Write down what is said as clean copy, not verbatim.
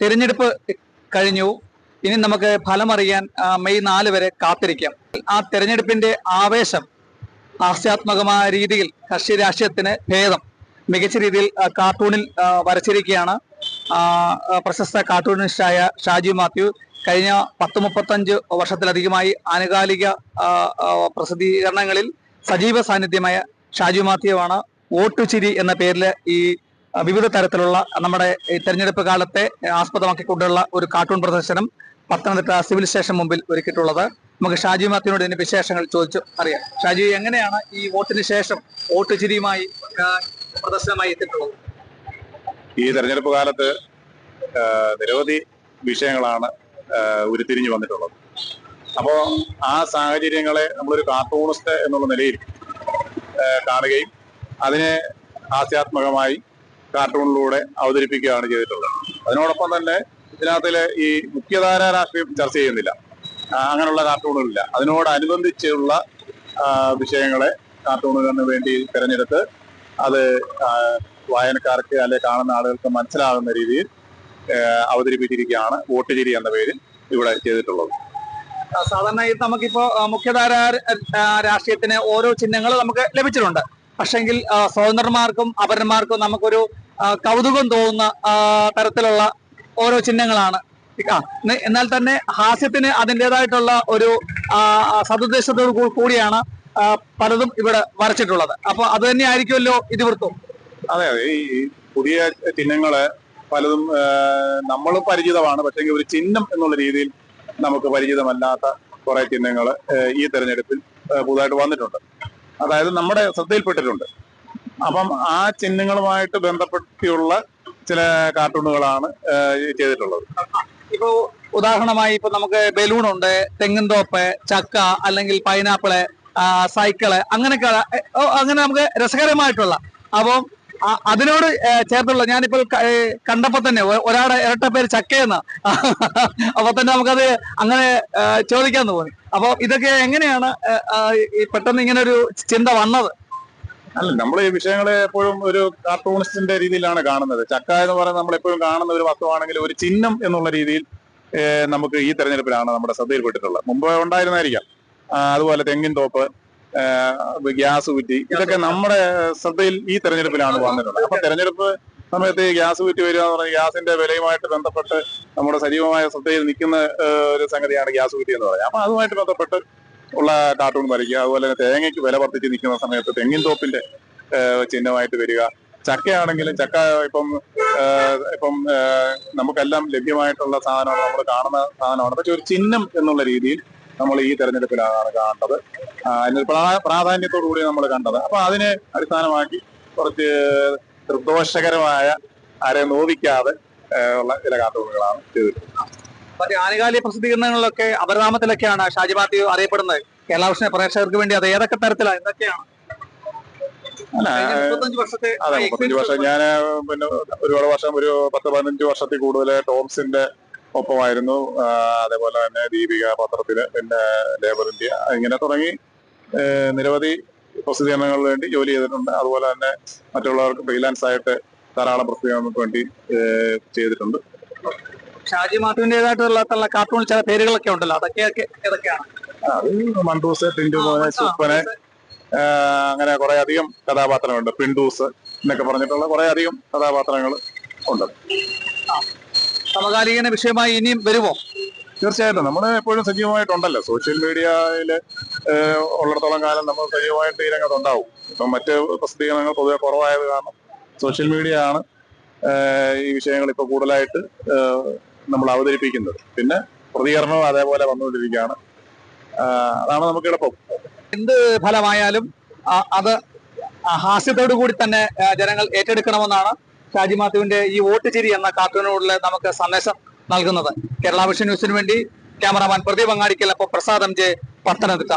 തിരഞ്ഞെടുപ്പ് കഴിഞ്ഞു. ഇനി നമുക്ക് ഫലമറിയാൻ മെയ് 4 വരെ കാത്തിരിക്കാം. ആ തെരഞ്ഞെടുപ്പിന്റെ ആവേശം ഹാസ്യാത്മകമായ രീതിയിൽ കക്ഷി രാഷ്ട്രീയത്തിന് ഭേദം മികച്ച രീതിയിൽ കാർട്ടൂണിൽ വരച്ചിരിക്കുകയാണ്. പ്രശസ്ത കാർട്ടൂണിസ്റ്റായ ഷാജി മാത്യു കഴിഞ്ഞ 30-35 വർഷത്തിലധികമായി ആനുകാലിക പ്രസിദ്ധീകരണങ്ങളിൽ സജീവ സാന്നിധ്യമായ ഷാജി മാത്യുവാണ് വോട്ടുചിരി എന്ന പേരിൽ ഈ വിവിധ തരത്തിലുള്ള നമ്മുടെ തെരഞ്ഞെടുപ്പ് കാലത്തെ ആസ്പദമാക്കിക്കൊണ്ടുള്ള ഒരു കാർട്ടൂൺ പ്രദർശനം പത്തനംതിട്ട സിവിൽ സ്റ്റേഷൻ മുമ്പിൽ ഒരുക്കിയിട്ടുള്ളത്. നമുക്ക് ഷാജി മാത്യുവിനോട് ഇതിന്റെ വിശേഷങ്ങൾ ചോദിച്ചു അറിയാം. ഷാജി, എങ്ങനെയാണ് ഈ വോട്ടിന് ശേഷം വോട്ടുചിരിയുമായി പ്രദർശനമായി എത്തിയിട്ടുള്ളത്? ഈ തെരഞ്ഞെടുപ്പ് കാലത്ത് നിരവധി വിഷയങ്ങളാണ് ഉരുത്തിരിഞ്ഞു വന്നിട്ടുള്ളത്. അപ്പോൾ ആ സാഹചര്യങ്ങളെ നമ്മളൊരു കാർട്ടൂണിസ്റ്റ് എന്നുള്ള നിലയിൽ കാണുകയും അതിനെ ഹാസ്യാത്മകമായി കാർട്ടൂണിലൂടെ അവതരിപ്പിക്കുകയാണ് ചെയ്തിട്ടുള്ളത്. അതിനോടൊപ്പം തന്നെ ഇതിനകത്തിലെ ഈ മുഖ്യധാര രാഷ്ട്രീയം ചർച്ച ചെയ്യുന്നില്ല, അങ്ങനെയുള്ള കാർട്ടൂണുകളില്ല. അതിനോടനുബന്ധിച്ചുള്ള വിഷയങ്ങളെ കാർട്ടൂണുകളിന് വേണ്ടി തിരഞ്ഞെടുത്ത് അത് വായനക്കാർക്ക് അല്ലെ കാണുന്ന ആളുകൾക്ക് മനസ്സിലാകുന്ന രീതിയിൽ അവതരിപ്പിച്ചിരിക്കുകയാണ് വോട്ടുചിരി എന്ന പേരിൽ ഇവിടെ ചെയ്തിട്ടുള്ളത്. സാധാരണ നമുക്കിപ്പോ മുഖ്യധാര രാഷ്ട്രീയത്തിന് ഓരോ ചിഹ്നങ്ങൾ നമുക്ക് ലഭിച്ചിട്ടുണ്ട്. പക്ഷെങ്കിൽ സ്വതന്ത്രന്മാർക്കും അപരന്മാർക്കും നമുക്കൊരു കൗതുകം തോന്നുന്ന തരത്തിലുള്ള ഓരോ ചിഹ്നങ്ങളാണ്. എന്നാൽ തന്നെ ഹാസ്യത്തിന് അതിൻ്റെതായിട്ടുള്ള ഒരു സതുദ്ദേശത്തോടു കൂടിയാണ് പലതും ഇവിടെ വരച്ചിട്ടുള്ളത്. അപ്പൊ അത് തന്നെ ആയിരിക്കുമല്ലോ ഇതിവൃത്തം. അതെ അതെ, ഈ പുതിയ ചിഹ്നങ്ങള് പലതും നമ്മളും പരിചിതമാണ്. പക്ഷെങ്കിൽ ഒരു ചിഹ്നം എന്നുള്ള രീതിയിൽ നമുക്ക് പരിചിതമല്ലാത്ത കുറെ ചിഹ്നങ്ങൾ ഈ തെരഞ്ഞെടുപ്പിൽ പുതുതായിട്ട് വന്നിട്ടുണ്ട്. അതായത് നമ്മുടെ ശ്രദ്ധയിൽപ്പെട്ടിട്ടുണ്ട്. അപ്പം ആ ചിഹ്നങ്ങളുമായിട്ട് ബന്ധപ്പെട്ടുള്ള ചില കാർട്ടൂണുകളാണ് ചെയ്തിട്ടുള്ളത്. ഇപ്പോ ഉദാഹരണമായി ഇപ്പൊ നമുക്ക് ബലൂൺ ഉണ്ട്, തെങ്ങിൻതോപ്പ്, ചക്ക, അല്ലെങ്കിൽ പൈനാപ്പിള്, സൈക്കിള്, അങ്ങനെയൊക്കെ അങ്ങനെ നമുക്ക് രസകരമായിട്ടുള്ള. അപ്പം അതിനോട് ചേർത്തുള്ള ഞാനിപ്പോൾ കണ്ടപ്പോ തന്നെ ഒരാളുടെ ഇരട്ട പേര് ചക്കയെന്ന് അപ്പൊ തന്നെ നമുക്കത് അങ്ങനെ ചോദിക്കാൻ തോന്നി. അപ്പൊ ഇതൊക്കെ എങ്ങനെയാണ് പെട്ടെന്ന് ഇങ്ങനെ ഒരു ചിന്ത വന്നത്? അല്ല, നമ്മൾ ഈ വിഷയങ്ങളെ എപ്പോഴും ഒരു കാർട്ടൂണിസ്റ്റിന്റെ രീതിയിലാണ് കാണുന്നത്. ചക്ക എന്ന് പറയുന്നത് നമ്മൾ എപ്പോഴും കാണുന്ന ഒരു വസ്തുവാണെങ്കിൽ ഒരു ചിഹ്നം എന്നുള്ള രീതിയിൽ നമുക്ക് ഈ തെരഞ്ഞെടുപ്പിലാണ് നമ്മുടെ ശ്രദ്ധയിൽപ്പെട്ടിട്ടുള്ളത്. മുമ്പ് ഉണ്ടായിരുന്നായിരിക്കാം. അതുപോലെ തെങ്ങിൻ തോപ്പ്, ഗ്യാസ് കുറ്റി, ഇതൊക്കെ നമ്മുടെ ശ്രദ്ധയിൽ ഈ തെരഞ്ഞെടുപ്പിലാണ് വന്നിട്ടുള്ളത്. അപ്പൊ തെരഞ്ഞെടുപ്പ് സമയത്ത് ഈ ഗ്യാസ് കുറ്റി വരിക എന്ന് പറഞ്ഞാൽ ഗ്യാസിന്റെ വിലയുമായിട്ട് ബന്ധപ്പെട്ട് നമ്മുടെ സജീവമായ ശ്രദ്ധയിൽ നിൽക്കുന്ന ഒരു സംഗതിയാണ് ഗ്യാസ് കുറ്റി എന്ന് പറയുന്നത്. അപ്പൊ അതുമായിട്ട് ബന്ധപ്പെട്ട് ഉള്ള കാർട്ടൂൺ വരയ്ക്കുക. അതുപോലെ തന്നെ തേങ്ങയ്ക്ക് വില വർദ്ധിച്ച് നിൽക്കുന്ന സമയത്ത് തെങ്ങിൻ തോപ്പിന്റെ ചിഹ്നമായിട്ട് വരിക. ചക്കയാണെങ്കിലും ചക്ക ഇപ്പം നമുക്കെല്ലാം ലഭ്യമായിട്ടുള്ള സാധനമാണ്, നമ്മൾ കാണുന്ന സാധനമാണ്. പക്ഷെ ഒരു ചിഹ്നം എന്നുള്ള രീതിയിൽ നമ്മൾ ഈ തെരഞ്ഞെടുപ്പിലാണ് കാണേണ്ടത്. അതിന് പ്രാധാന്യത്തോടു കൂടി നമ്മൾ കണ്ടത്. അപ്പൊ അതിനെ അടിസ്ഥാനമാക്കി കുറച്ച് നിർദോഷകരമായ ആരെ നോവിക്കാതെ ഉള്ള ചില കാർട്ടൂണുകളാണ് ചെയ്തിട്ടുള്ളത്. മറ്റേ ആനുകാലിക പ്രസിദ്ധീകരണങ്ങളിലൊക്കെ അപരാമത്തിലൊക്കെയാണ് ഷാജി മാത്യു അറിയപ്പെടുന്നത്. കേരള വിഷൻ പ്രേക്ഷകർക്ക് വേണ്ടി അത് ഏതൊക്കെ തരത്തിലാണ്, എന്തൊക്കെയാണ്? അതെ, 35 വർഷം ഞാൻ പിന്നെ ഒരുപാട് വർഷം, ഒരു 10-15 വർഷത്തിൽ കൂടുതൽ ടോംസിന്റെ ഒപ്പമായിരുന്നു. അതേപോലെ തന്നെ ദീപിക പത്രത്തില്, പിന്നെ ലേബർ ഇന്ത്യ, ഇങ്ങനെ തുടങ്ങി നിരവധി പ്രസിദ്ധീകരണങ്ങൾക്ക് വേണ്ടി ജോലി ചെയ്തിട്ടുണ്ട്. അതുപോലെ തന്നെ മറ്റുള്ളവർക്ക് ഫ്രീലാൻസ് ആയിട്ട് ധാരാളം പ്രസിദ്ധീകരണങ്ങൾക്ക് വേണ്ടി ചെയ്തിട്ടുണ്ട്. ഷാജി മാത്യുവിന്റേതായിട്ടുള്ള കാർട്ടൂൺ ചില പേരുകളൊക്കെ ഉണ്ടല്ലോ, അതൊക്കെ ഏതൊക്കെയാണ്? അത് മണ്ടൂസ്, ടിൻഡു മോനെ, സുപ്പനെ, അങ്ങനെ കുറെ അധികം കഥാപാത്രങ്ങളുണ്ട്. പിണ്ടൂസ് എന്നൊക്കെ പറഞ്ഞിട്ടുള്ള കുറെ അധികം കഥാപാത്രങ്ങൾ ഉണ്ട്. സമകാലീന വിഷയമായി ഇനിയും വരുമോ? തീർച്ചയായിട്ടും നമ്മൾ എപ്പോഴും സജീവമായിട്ടുണ്ടല്ലോ. സോഷ്യൽ മീഡിയയിൽ ഉള്ളിടത്തോളം കാലം നമ്മൾ സജീവമായിട്ട് ഈ രംഗത്തുണ്ടാവും. ഇപ്പം മറ്റ് പ്രസിദ്ധീകരണങ്ങൾ പൊതുവെ കുറവായത് കാരണം സോഷ്യൽ മീഡിയ ആണ് ഈ വിഷയങ്ങൾ ഇപ്പൊ കൂടുതലായിട്ട് നമ്മൾ അവതരിപ്പിക്കുന്നത്. പിന്നെ പ്രതികരണവും അതേപോലെ വന്നുകൊണ്ടിരിക്കുകയാണ്. അതാണ് നമുക്ക് എളുപ്പം. എന്ത് ഫലമായാലും അത് ഹാസ്യത്തോടു കൂടി തന്നെ ജനങ്ങൾ ഏറ്റെടുക്കണമെന്നാണ് ഷാജി മാത്യുവിന്റെ ഈ വോട്ടുചിരി എന്ന കാർട്ടൂണിലൂടെ നമുക്ക് സന്ദേശം നൽകുന്നത്. കേരള വിഷൻ ന്യൂസിന് വേണ്ടി ക്യാമറാമാൻ പ്രദീപ് അങ്ങാടിക്കൽ, പ്രസാദ് MJ, പത്തനംതിട്ട.